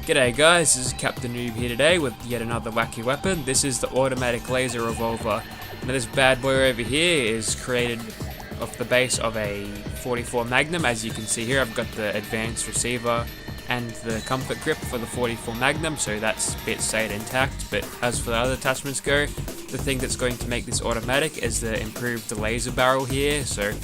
G'day guys, this is Captain Noob here today with yet another wacky weapon. This is the automatic laser revolver. Now this bad boy over here is created off the base of a 44 Magnum. As you can see here, I've got the advanced receiver and the comfort grip for the 44 Magnum, so that's bit stayed intact. But as for the other attachments go, the thing that's going to make this automatic is the improved laser barrel here. So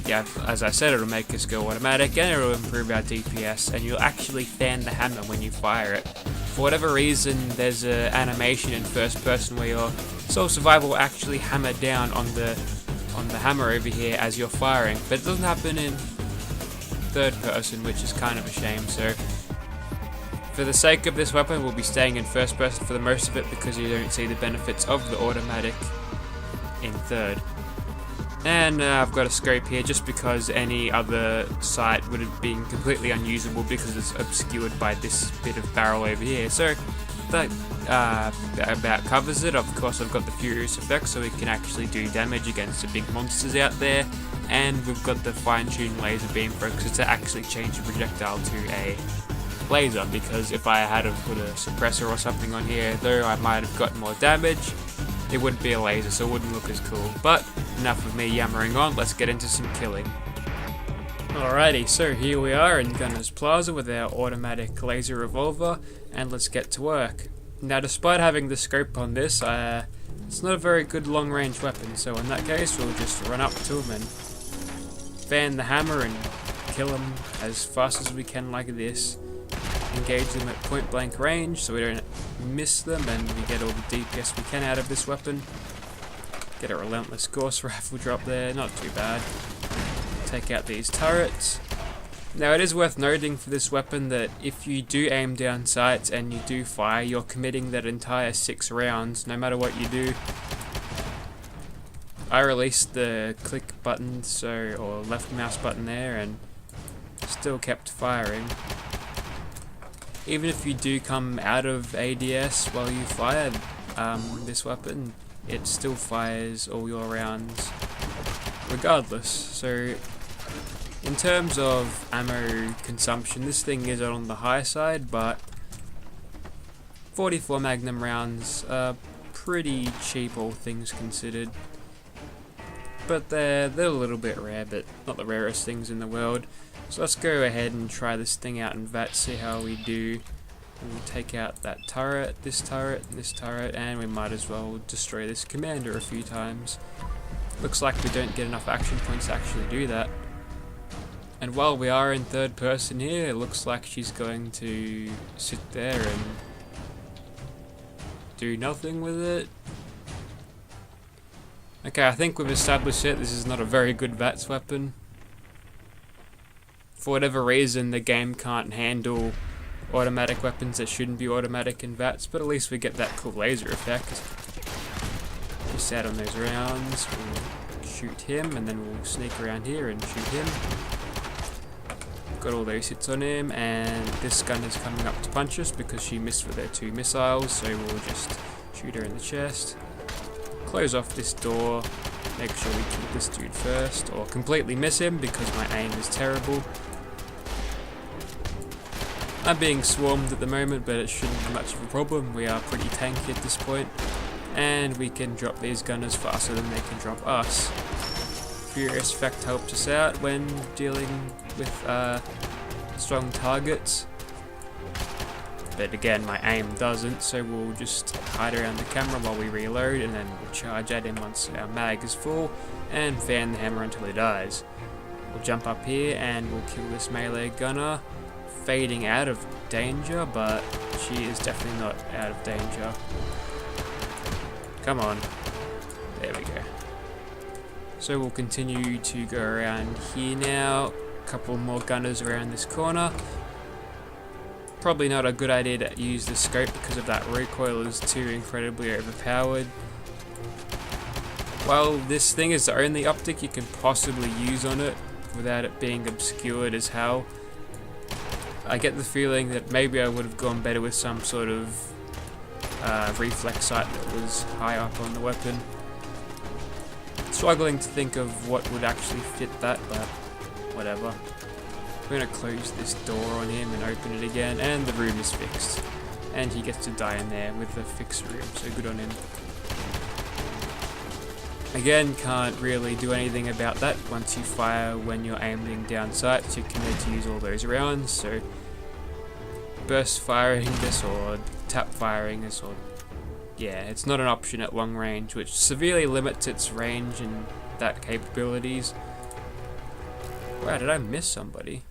yeah, as I said, it'll make this go automatic and it'll improve our DPS, and you'll actually fan the hammer when you fire it. For whatever reason, there's an animation in first person where your Soul Survivor will actually hammer down on the hammer over here as you're firing, but it doesn't happen in third person, which is kind of a shame. So for the sake of this weapon, we'll be staying in first person for the most of it because you don't see the benefits of the automatic in third. And I've got a scope here just because any other sight would have been completely unusable because it's obscured by this bit of barrel over here. So that about covers it. Of course, I've got the Furious effect so we can actually do damage against the big monsters out there. And we've got the fine-tuned laser beam focus to actually change the projectile to a laser, because if I had to put a suppressor or something on here, though I might have gotten more damage, it wouldn't be a laser, so it wouldn't look as cool. But enough of me yammering on, let's get into some killing. Alrighty, so here we are in Gunner's Plaza with our automatic laser revolver, and let's get to work. Now, despite having the scope on this, it's not a very good long-range weapon, so in that case we'll just run up to him and fan the hammer and kill him as fast as we can like this. Engage them at point blank range so we don't miss them and we get all the DPS we can out of this weapon. Get a relentless Gauss rifle drop there, not too bad. Take out these turrets. Now it is worth noting for this weapon that if you do aim down sights and you do fire, you're committing that entire 6 rounds no matter what you do. I released the click button, or left mouse button there, and still kept firing. Even if you do come out of ADS while you fire this weapon, it still fires all your rounds regardless. So in terms of ammo consumption, this thing is on the high side, but 44 Magnum rounds are pretty cheap, all things considered. But they're a little bit rare, but not the rarest things in the world. So let's go ahead and try this thing out in VAT, see how we do. We'll take out that turret, this turret, and this turret, and we might as well destroy this commander a few times. Looks like we don't get enough action points to actually do that. And while we are in third person here, it looks like she's going to sit there and do nothing with it. Okay, I think we've established it. This is not a very good VATS weapon. For whatever reason, the game can't handle automatic weapons that shouldn't be automatic in VATS, but at least we get that cool laser effect. We sat on those rounds, we'll shoot him, and then we'll sneak around here and shoot him. Got all those hits on him, and this gun is coming up to punch us because she missed with her 2 missiles, so we'll just shoot her in the chest. Close off this door, make sure we kill this dude first, or completely miss him because my aim is terrible. I'm being swarmed at the moment, but it shouldn't be much of a problem. We are pretty tanky at this point, and we can drop these gunners faster than they can drop us. Furious effect helps us out when dealing with strong targets. But again, my aim doesn't, so we'll just hide around the camera while we reload, and then we'll charge at him once our mag is full, and fan the hammer until he dies. We'll jump up here and we'll kill this melee gunner, fading out of danger, but she is definitely not out of danger. Come on. There we go. So we'll continue to go around here now. A couple more gunners around this corner. Probably not a good idea to use the scope because of that recoil is too incredibly overpowered. While this thing is the only optic you can possibly use on it without it being obscured as hell, I get the feeling that maybe I would have gone better with some sort of reflex sight that was high up on the weapon. Struggling to think of what would actually fit that, but whatever. We're gonna close this door on him and open it again, and the room is fixed. And he gets to die in there with the fixed room, so good on him. Again, can't really do anything about that. Once you fire when you're aiming down sights, you can need to use all those rounds, so burst firing this or tap firing this, or yeah, it's not an option at long range, which severely limits its range and that capabilities. Wow, did I miss somebody?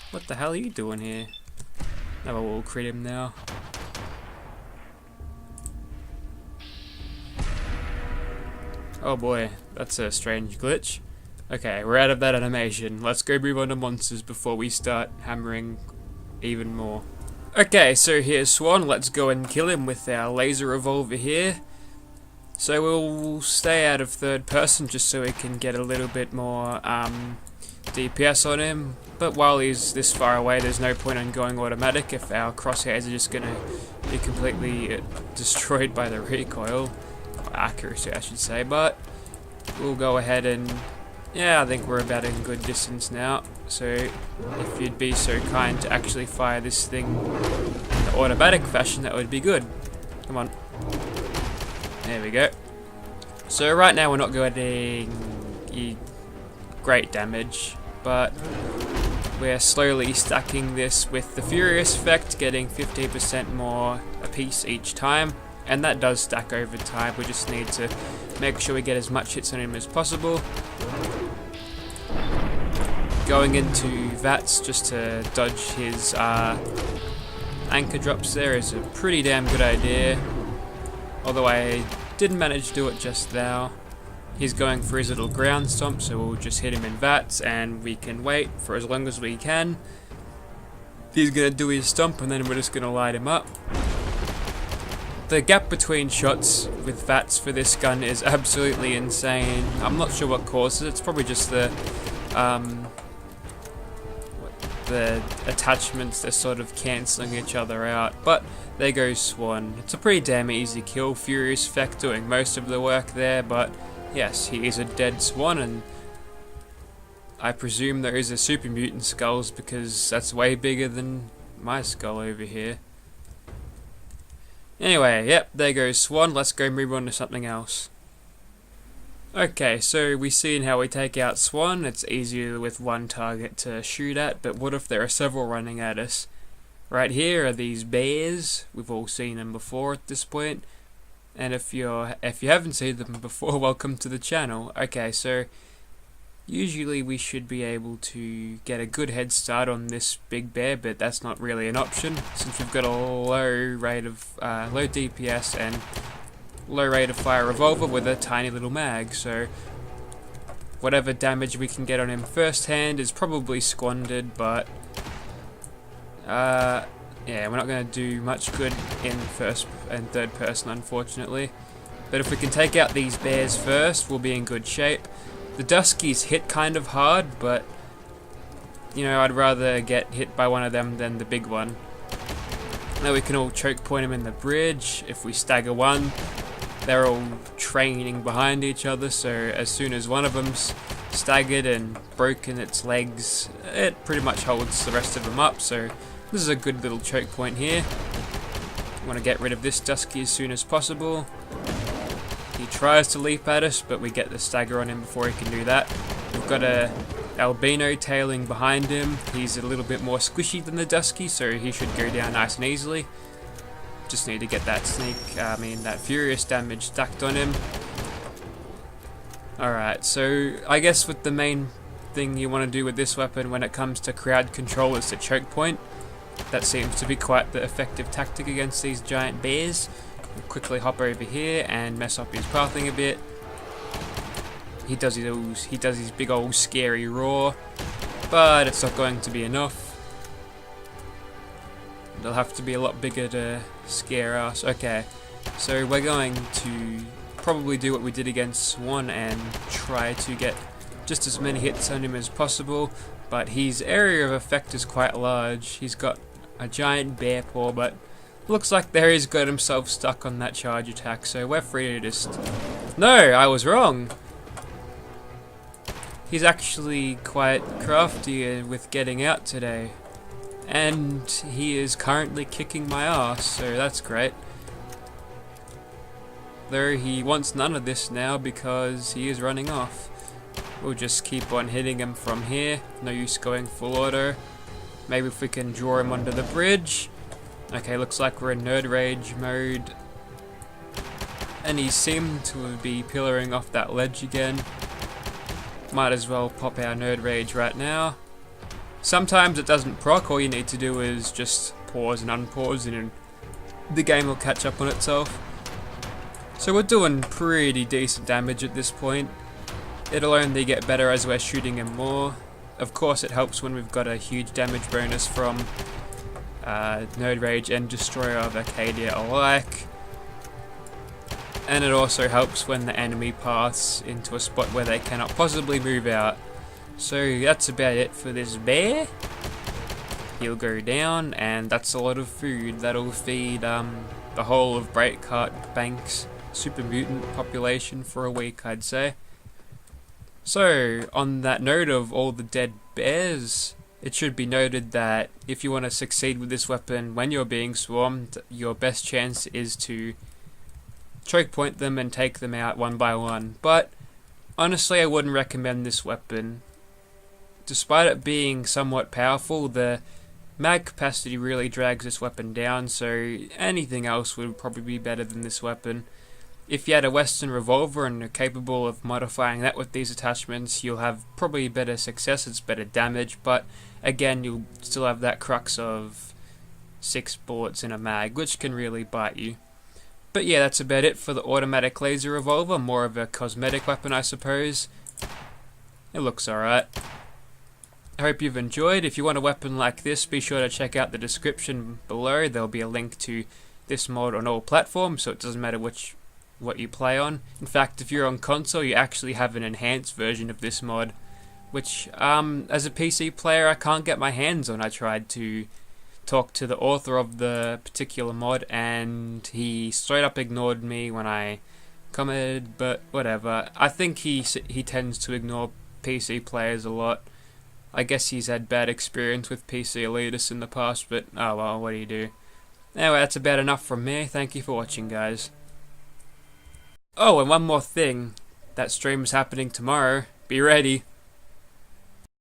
What the hell are you doing here? No, we'll crit him now. Oh boy, that's a strange glitch. Okay, we're out of that animation. Let's go move on to monsters before we start hammering even more. Okay, so here's Swan. Let's go and kill him with our laser revolver here. So we'll stay out of third person just so we can get a little bit more DPS on him. But while he's this far away, there's no point in going automatic if our crosshairs are just going to be completely destroyed by the recoil. Accuracy, I should say, but we'll go ahead and yeah, I think we're about in good distance now, so if you'd be so kind to actually fire this thing in the automatic fashion, that would be good. Come on, there we go. So right now we're not getting great damage, but we're slowly stacking this with the Furious effect, getting 15% more apiece each time. And that does stack over time. We just need to make sure we get as much hits on him as possible. Going into VATS just to dodge his anchor drops there is a pretty damn good idea. Although I didn't manage to do it just now. He's going for his little ground stomp, so we'll just hit him in VATS and we can wait for as long as we can. He's going to do his stomp and then we're just going to light him up. The gap between shots with VATS for this gun is absolutely insane. I'm not sure what causes it. It's probably just the attachments. They're sort of cancelling each other out. But there goes Swan. It's a pretty damn easy kill. Furious effect doing most of the work there. But yes, he is a dead Swan, and I presume there is a super mutant skulls because that's way bigger than my skull over here. Anyway, yep, there goes Swan. Let's go move on to something else. Okay, so we've seen how we take out Swan. It's easier with one target to shoot at, but what if there are several running at us? Right here are these bears. We've all seen them before at this point. And if you haven't seen them before, welcome to the channel. Okay, so usually we should be able to get a good head start on this big bear, but that's not really an option since we've got a low rate of low DPS and low rate of fire revolver with a tiny little mag. So whatever damage we can get on him first hand is probably squandered, but yeah, we're not going to do much good in first and third person, unfortunately. But if we can take out these bears first, we'll be in good shape. The Duskies hit kind of hard, but you know, I'd rather get hit by one of them than the big one. Now we can all choke point him in the bridge. If we stagger one, they're all training behind each other, so as soon as one of them's staggered and broken its legs, it pretty much holds the rest of them up, so this is a good little choke point here. Want to get rid of this Dusky as soon as possible. He tries to leap at us, but we get the stagger on him before he can do that. We've got a albino tailing behind him. He's a little bit more squishy than the Dusky, so he should go down nice and easily. Just need to get that that furious damage stacked on him. Alright, so I guess with the main thing you want to do with this weapon when it comes to crowd control is the choke point. That seems to be quite the effective tactic against these giant bears. We'll quickly hop over here and mess up his pathing a bit. He does his big old scary roar, but it's not going to be enough. They'll have to be a lot bigger to scare us. Okay, so we're going to probably do what we did against Swan and try to get just as many hits on him as possible, but his area of effect is quite large. He's got a giant bear paw, but looks like there he's got himself stuck on that charge attack, so we're free to just... No, I was wrong! He's actually quite crafty with getting out today. And he is currently kicking my ass, so that's great. Though he wants none of this now because he is running off. We'll just keep on hitting him from here. No use going full auto. Maybe if we can draw him under the bridge. Okay, looks like we're in Nerd Rage mode. And he seemed to be pillaring off that ledge again. Might as well pop our Nerd Rage right now. Sometimes it doesn't proc, all you need to do is just pause and unpause and the game will catch up on itself. So we're doing pretty decent damage at this point. It'll only get better as we're shooting him more. Of course it helps when we've got a huge damage bonus from Nerd Rage and Destroyer of Arcadia alike. And it also helps when the enemy paths into a spot where they cannot possibly move out. So that's about it for this bear. He'll go down, and that's a lot of food. That'll feed the whole of Breakheart Bank's super mutant population for a week, I'd say. So, on that note of all the dead bears, it should be noted that if you want to succeed with this weapon when you're being swarmed, your best chance is to choke point them and take them out one by one. But honestly, I wouldn't recommend this weapon. Despite it being somewhat powerful, the mag capacity really drags this weapon down, so anything else would probably be better than this weapon. If you had a Western Revolver and are capable of modifying that with these attachments, you'll have probably better success, it's better damage, but again, you'll still have that crux of 6 bullets in a mag, which can really bite you. But yeah, that's about it for the automatic laser revolver, more of a cosmetic weapon I suppose. It looks alright. I hope you've enjoyed. If you want a weapon like this, be sure to check out the description below. There'll be a link to this mod on all platforms, so it doesn't matter what you play on. In fact, if you're on console, you actually have an enhanced version of this mod, which as a PC player I can't get my hands on. I tried to talk to the author of the particular mod and he straight up ignored me when I commented, but whatever. I think he tends to ignore PC players a lot. I guess he's had bad experience with PC elitists in the past, but oh well, what do you do? Anyway, that's about enough from me. Thank you for watching, guys. Oh, and one more thing. That stream is happening tomorrow. Be ready.